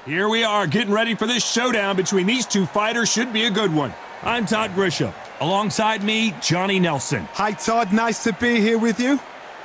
Here we are, getting ready for this showdown between these two fighters. Should be a good one. I'm Todd Grisham. Alongside me, Johnny Nelson. Hi, Todd. Nice to be here with you.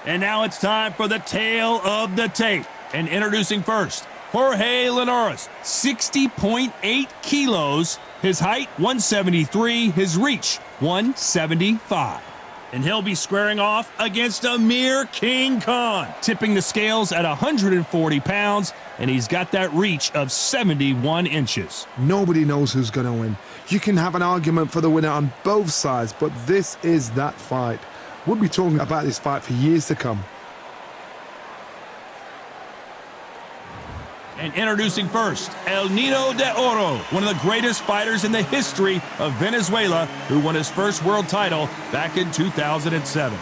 And now it's time for the tale of the tape. And introducing first, Jorge Linares, 60.8 kilos. His height, 173. His reach, 175. And he'll be squaring off against Amir King Khan, tipping the scales at 140 pounds, and he's got that reach of 71 inches. Nobody knows who's going to win. You can have an argument for the winner on both sides, but this is that fight. We'll be talking about this fight for years to come. And introducing first, El Nido de Oro, one of the greatest fighters in the history of Venezuela, who won his first world title back in 2007.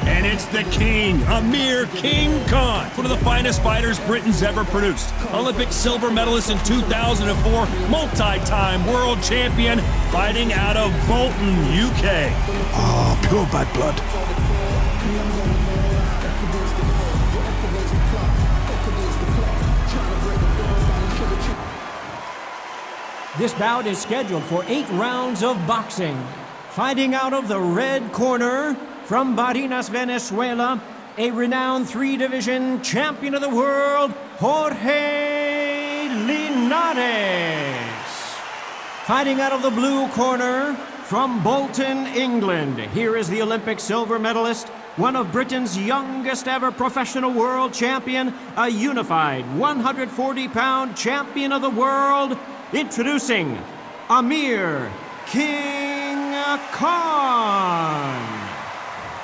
And it's the king, Amir King Khan, one of the finest fighters Britain's ever produced. Olympic silver medalist in 2004, multi-time world champion, fighting out of Bolton, UK. Oh, pure bad blood. This bout is scheduled for 8 rounds of boxing. Fighting out of the red corner, from Barinas, Venezuela, a renowned 3-division champion of the world, Jorge Linares. Fighting out of the blue corner, from Bolton, England, here is the Olympic silver medalist, one of Britain's youngest ever professional world champion, a unified 140-pound champion of the world, introducing Amir King Khan.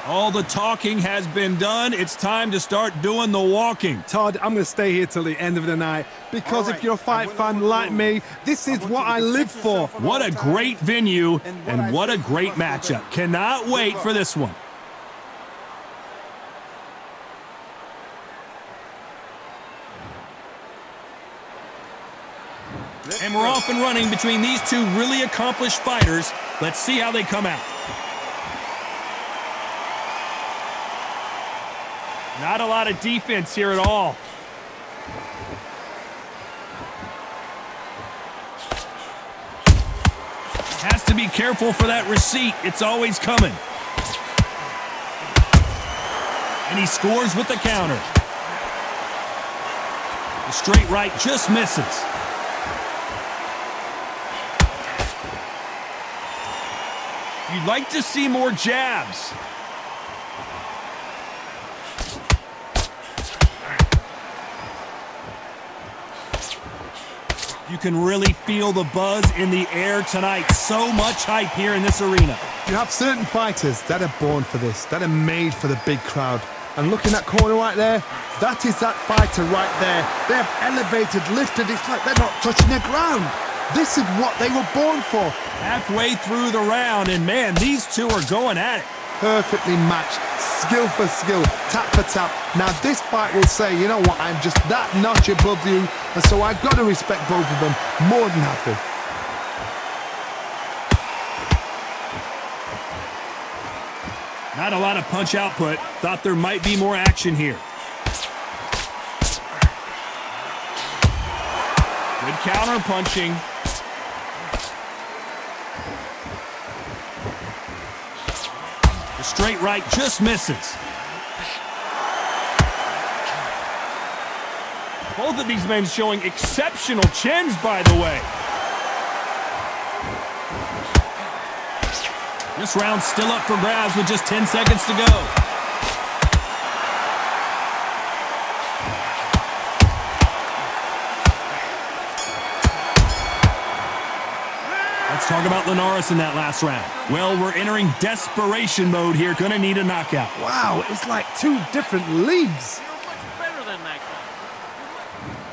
All the talking has been done. It's time to start doing the walking. Todd, I'm going to stay here till the end of the night because if you're a fight fan like me, this is what I live for. What a great venue and what a great matchup. Cannot wait for this one. And we're off and running between these two really accomplished fighters. Let's see how they come out. Not a lot of defense here at all. Has to be careful for that receipt. It's always coming. And he scores with the counter. The straight right just misses. You'd like to see more jabs. You can really feel the buzz in the air tonight. So much hype here in this arena. You have certain fighters that are born for this, that are made for the big crowd. And look in that corner right there, that is that fighter right there. They have elevated, lifted, it's like they're not touching the ground. This is what they were born for. Halfway through the round, and man, these two are going at it. Perfectly matched, skill for skill, tap for tap. Now this fight will say, you know what, I'm just that notch above you, and so I've got to respect both of them more than happy. Not a lot of punch output. Thought there might be more action here. Good counter punching. The straight right just misses. Both of these men showing exceptional chins, by the way. This round's still up for grabs with just 10 seconds to go. Let's talk about Linares in that last round. Well, we're entering desperation mode here. Gonna need a knockout. Wow, it's like two different leagues.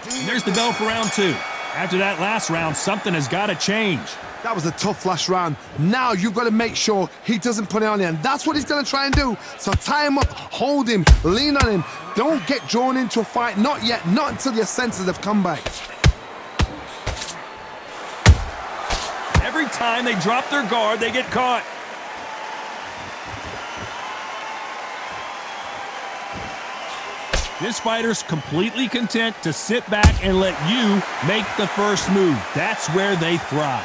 And there's the bell for round 2. After that last round, something has got to change. That was a tough last round. Now you've got to make sure he doesn't put it on you, and that's what he's going to try and do. So tie him up, hold him, lean on him. Don't get drawn into a fight. Not yet. Not until your senses have come back. Every time they drop their guard, they get caught. This fighter's completely content to sit back and let you make the first move. That's where they thrive.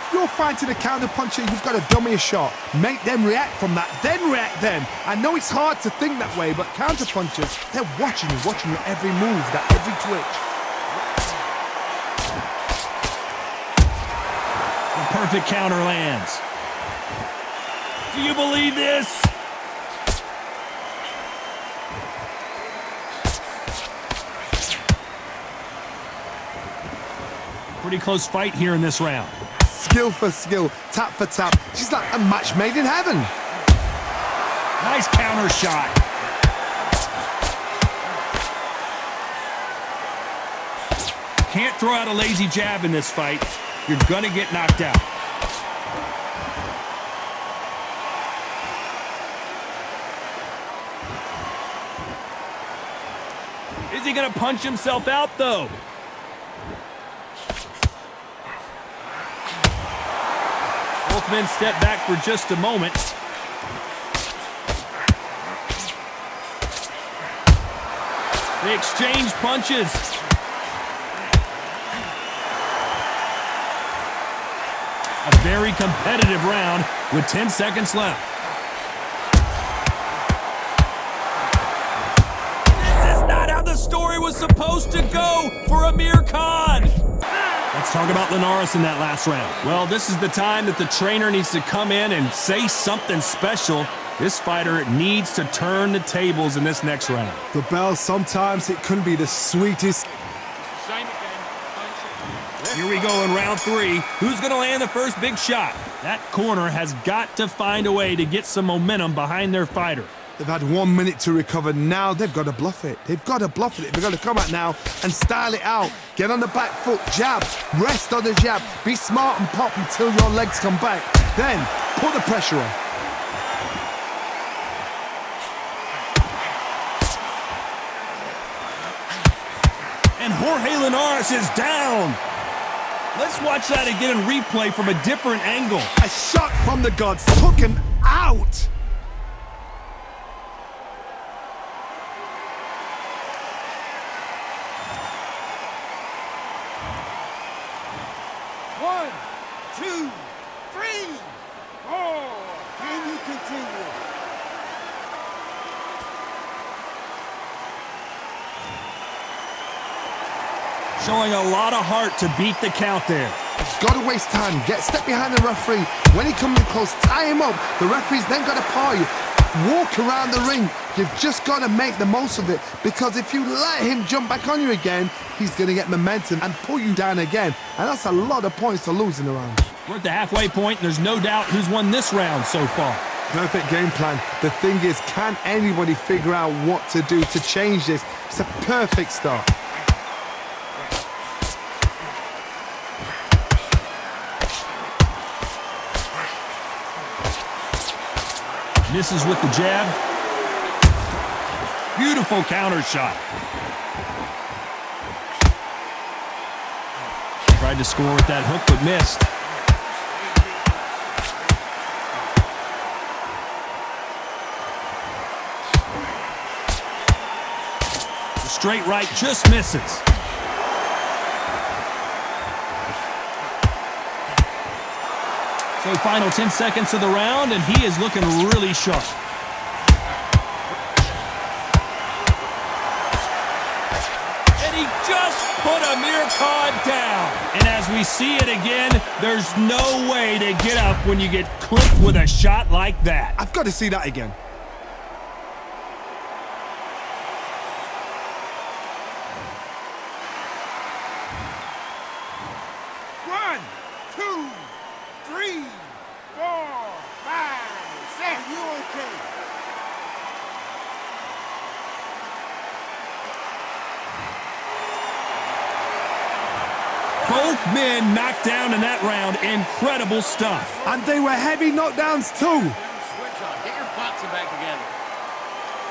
If you're fighting a counter-puncher, you've got to dummy a shot. Make them react from that, then react then. I know it's hard to think that way, but counter-punchers, they're watching your every move, that every twitch. The perfect counter lands. Do you believe this? Pretty close fight here in this round. Skill for skill, tap for tap. She's like a match made in heaven. Nice counter shot. Can't throw out a lazy jab in this fight. You're gonna get knocked out. Is he gonna punch himself out though? Both men step back for just a moment. They exchange punches. A very competitive round with 10 seconds left. This is not how the story was supposed to go for Amir Khan. Let's talk about Linares in that last round. Well, this is the time that the trainer needs to come in and say something special. This fighter needs to turn the tables in this next round. The bell, sometimes it can be the sweetest. Here we go in round 3. Who's going to land the first big shot? That corner has got to find a way to get some momentum behind their fighter. They've had 1 minute to recover. Now they've got to bluff it. They've got to bluff it. They've got to come out now and style it out. Get on the back foot, jab, rest on the jab. Be smart and pop until your legs come back. Then put the pressure on. And Jorge Linares is down. Let's watch that again in replay from a different angle. A shot from the gods took him out. One, two, three, four. Can you continue? Showing a lot of heart to beat the count there. He's got to waste time. Step behind the referee. When he comes in close, tie him up. The referee's then got to paw you. Walk around the ring. You've just got to make the most of it, because if you let him jump back on you again, he's going to get momentum and pull you down again. And that's a lot of points to lose in the round. We're at the halfway point, and there's no doubt who's won this round so far. Perfect game plan. The thing is, can anybody figure out what to do to change this? It's a perfect start. Misses with the jab. Beautiful counter shot. Tried to score with that hook, but missed. The straight right just misses. So final 10 seconds of the round, and he is looking really sharp. And he just put Amir Khan down. And as we see it again, there's no way to get up when you get clipped with a shot like that. I've got to see that again. One, two, three, four, five, six. You okay? Both men knocked down in that round. Incredible stuff. And they were heavy knockdowns too. Switch on. Get your boxing back together.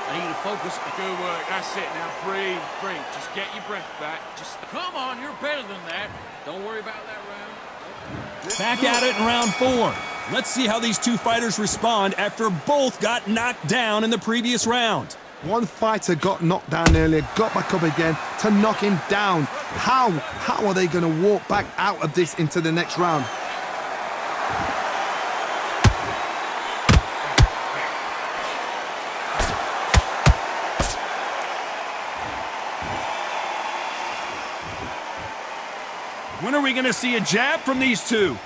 I need you to focus. Good work. That's it. Now breathe, breathe. Just get your breath back. Just Come on, you're better than that. Don't worry about that round. Back at it in round 4. Let's see how these two fighters respond after both got knocked down in the previous round. One fighter got knocked down earlier, got back up again to knock him down. How are they going to walk back out of this into the next round? When are we going to see a jab from these two?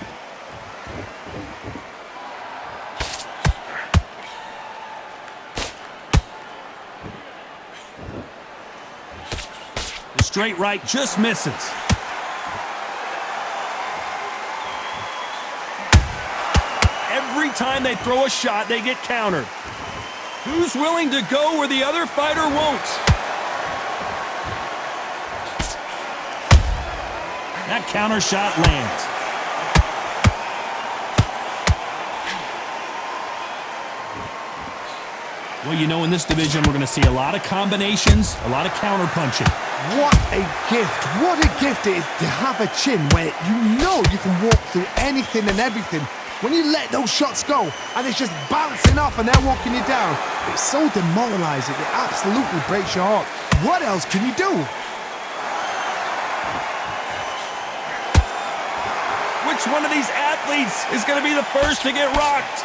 The straight right just misses. Every time they throw a shot, they get countered. Who's willing to go where the other fighter won't? That counter shot lands. Well, you know, in this division, we're going to see a lot of combinations, a lot of counter punching. What a gift. What a gift it is to have a chin where you know you can walk through anything and everything. When you let those shots go and it's just bouncing off and they're walking you down, it's so demoralizing. It absolutely breaks your heart. What else can you do? Which one of these athletes is going to be the first to get rocked?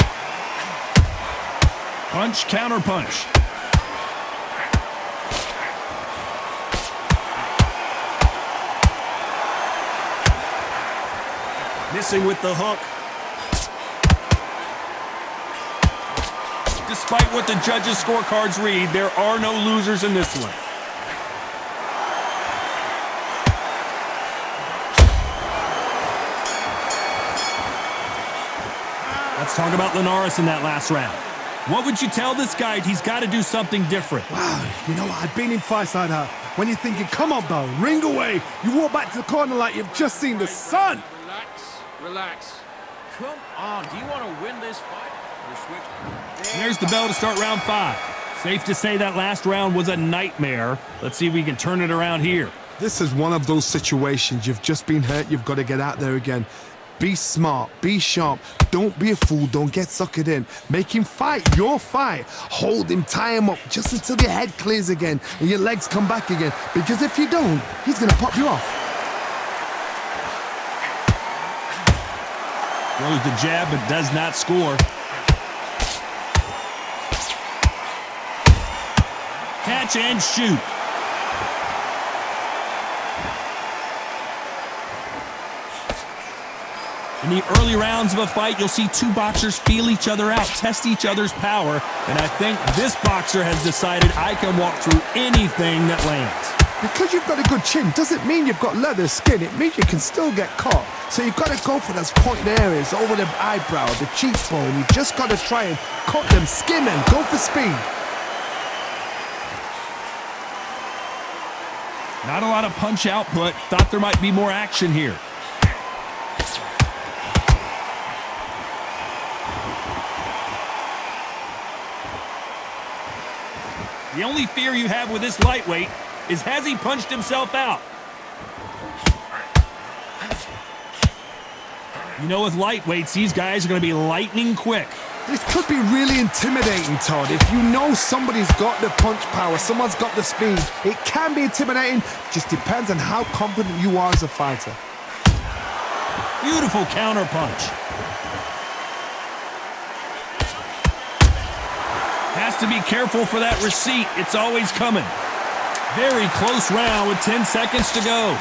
Punch, counter punch. Missing with the hook. Despite what the judges' scorecards read, there are no losers in this one. Let's talk about Linares in that last round. What would you tell this guy? He's got to do something different. Wow, you know what? I've been in fights like that. When you're thinking, come on, bro, ring away. You walk back to the corner like you've just seen the sun. Relax. Come on, do you want to win this fight? Or switch? There's the bell to start round 5. Safe to say that last round was a nightmare. Let's see if we can turn it around here. This is one of those situations. You've just been hurt. You've got to get out there again. Be smart. Be sharp. Don't be a fool. Don't get suckered in. Make him fight your fight. Hold him. Tie him up just until your head clears again and your legs come back again. Because if you don't, he's going to pop you off. Throws the jab but does not score. Catch and shoot. In the early rounds of a fight, you'll see two boxers feel each other out, test each other's power, and I think this boxer has decided I can walk through anything that lands. Because you've got a good chin doesn't mean you've got leather skin. It means you can still get caught. So you've got to go for those pointed areas over the eyebrow, the cheekbone. You've just got to try and cut them, skin them, go for speed. Not a lot of punch output. Thought there might be more action here. The only fear you have with this lightweight is, has he punched himself out? You know, with lightweights, these guys are going to be lightning quick. This could be really intimidating, Todd. If you know somebody's got the punch power, someone's got the speed, it can be intimidating. Just depends on how confident you are as a fighter. Beautiful counter punch. Has to be careful for that receipt. It's always coming. Very close round with 10 seconds to go.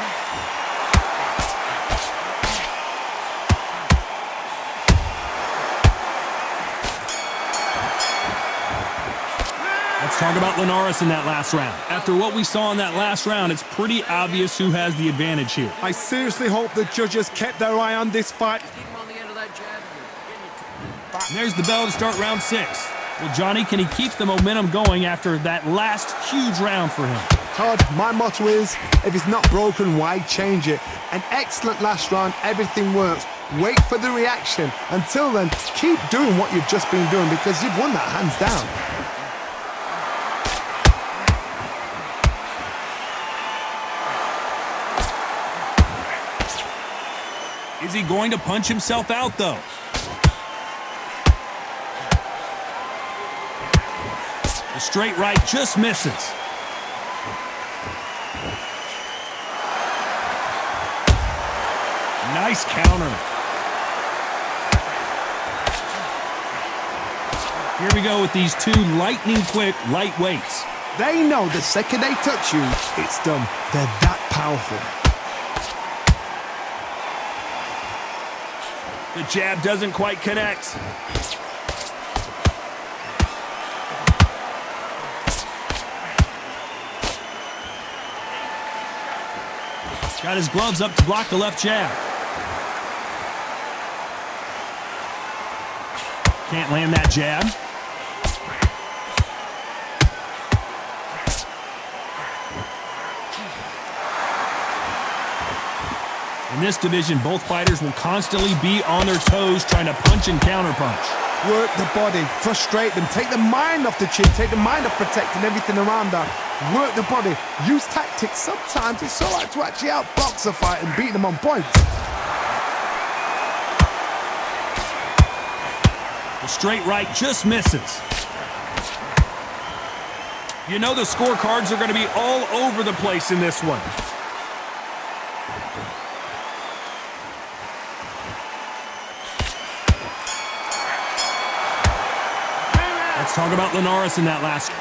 Let's talk about Linares in that last round. After what we saw in that last round, it's pretty obvious who has the advantage here. I seriously hope the judges kept their eye on this fight. Keep him on the end of that jab. And there's the bell to start round 6. Well, Johnny, can he keep the momentum going after that last huge round for him? Todd, my motto is, if it's not broken, why change it? An excellent last round, everything works. Wait for the reaction. Until then, keep doing what you've just been doing because you've won that hands down. Is he going to punch himself out, though? The straight right just misses. Nice counter. Here we go with these two lightning-quick lightweights. They know the second they touch you, it's done. They're that powerful. The jab doesn't quite connect. Got his gloves up to block the left jab. Can't land that jab. In this division, both fighters will constantly be on their toes trying to punch and counterpunch. Work the body, frustrate them, take the mind off the chin, take the mind off protecting everything around that. Work the body, use tactics. Sometimes it's so hard to actually outbox a fight and beat them on points. The straight right just misses. You know the scorecards are going to be all over the place in this one. Let's talk about Linares in that last.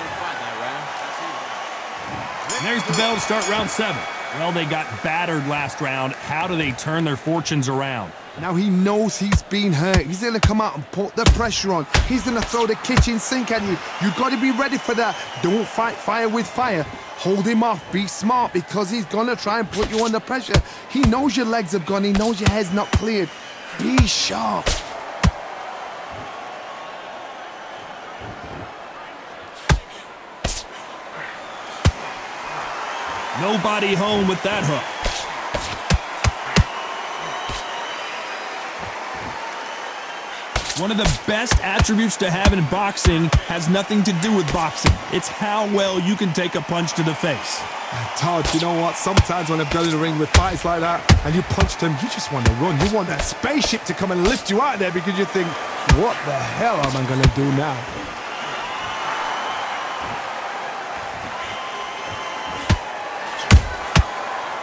And there's the bell to start round 7. Well, they got battered last round. How do they turn their fortunes around? Now he knows he's been hurt. He's going to come out and put the pressure on. He's going to throw the kitchen sink at you. You've got to be ready for that. Don't fight fire with fire. Hold him off. Be smart because he's going to try and put you under pressure. He knows your legs have gone. He knows your head's not cleared. Be sharp. Nobody home with that hook. One of the best attributes to have in boxing has nothing to do with boxing. It's how well you can take a punch to the face. Todd, you know what? Sometimes when I've got in the ring with fights like that and you punch them, you just want to run. You want that spaceship to come and lift you out of there because you think, what the hell am I going to do now?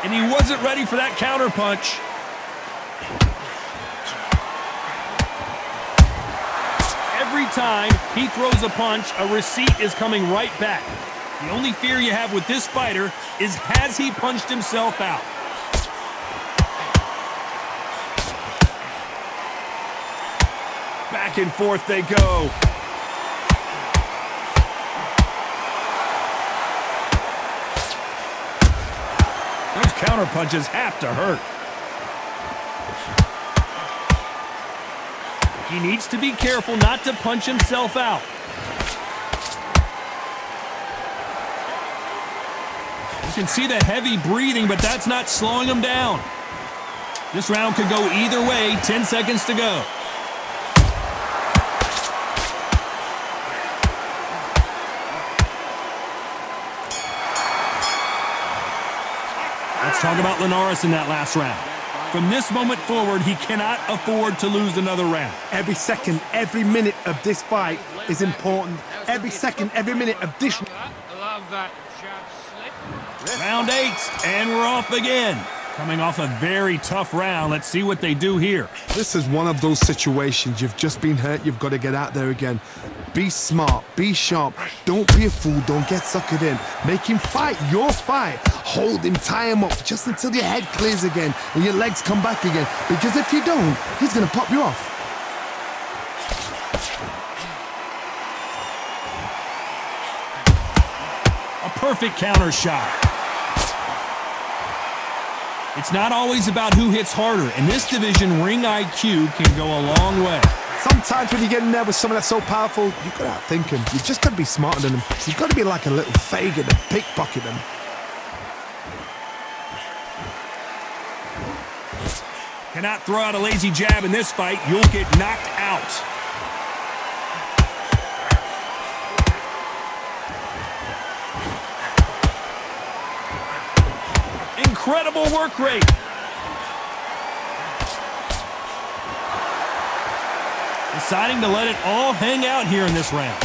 And he wasn't ready for that counter punch. Every time he throws a punch, a receipt is coming right back. The only fear you have with this fighter is, has he punched himself out? Back and forth they go. Those counter punches have to hurt. He needs to be careful not to punch himself out. You can see the heavy breathing, but that's not slowing him down. This round could go either way. 10 seconds to go. Let's talk about Linares in that last round. From this moment forward, he cannot afford to lose another round. Every second, every minute of this fight is important. Every second, every minute of this. Love that jab slip. Round 8, and we're off again. Coming off a very tough round. Let's see what they do here. This is one of those situations. You've just been hurt. You've got to get out there again. Be smart. Be sharp. Don't be a fool. Don't get suckered in. Make him fight your fight. Hold him. Tie him up just until your head clears again and your legs come back again. Because if you don't, he's going to pop you off. A perfect counter shot. It's not always about who hits harder. In this division, ring IQ can go a long way. Sometimes when you get in there with someone that's so powerful, you've got to outthink him. You've just got to be smarter than him. You've got to be like a little Fagin and pickpocket him. Cannot throw out a lazy jab in this fight. You'll get knocked out. Incredible work rate. Deciding to let it all hang out here in this round.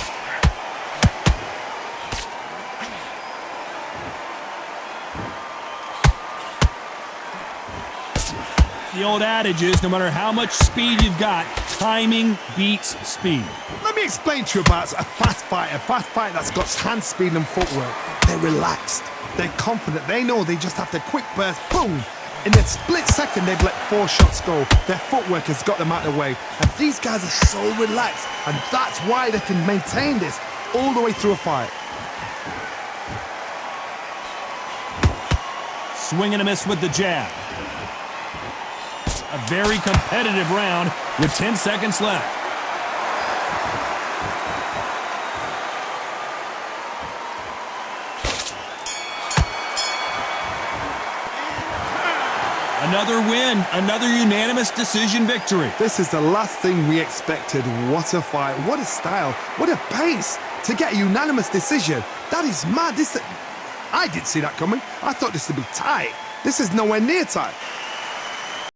The old adage is, no matter how much speed you've got, timing beats speed. Let me explain to you about a fast fighter that's got hand speed and footwork. They're relaxed, they're confident, they know they just have to quick burst, boom! In a split second, they've let 4 shots go. Their footwork has got them out of the way. And these guys are so relaxed, and that's why they can maintain this all the way through a fight. Swing and a miss with the jab. A very competitive round with 10 seconds left. Another win, another unanimous decision victory. This is the last thing we expected. What a fight, what a style, what a pace to get a unanimous decision. That is mad. I didn't see that coming. I thought this would be tight. This is nowhere near tight.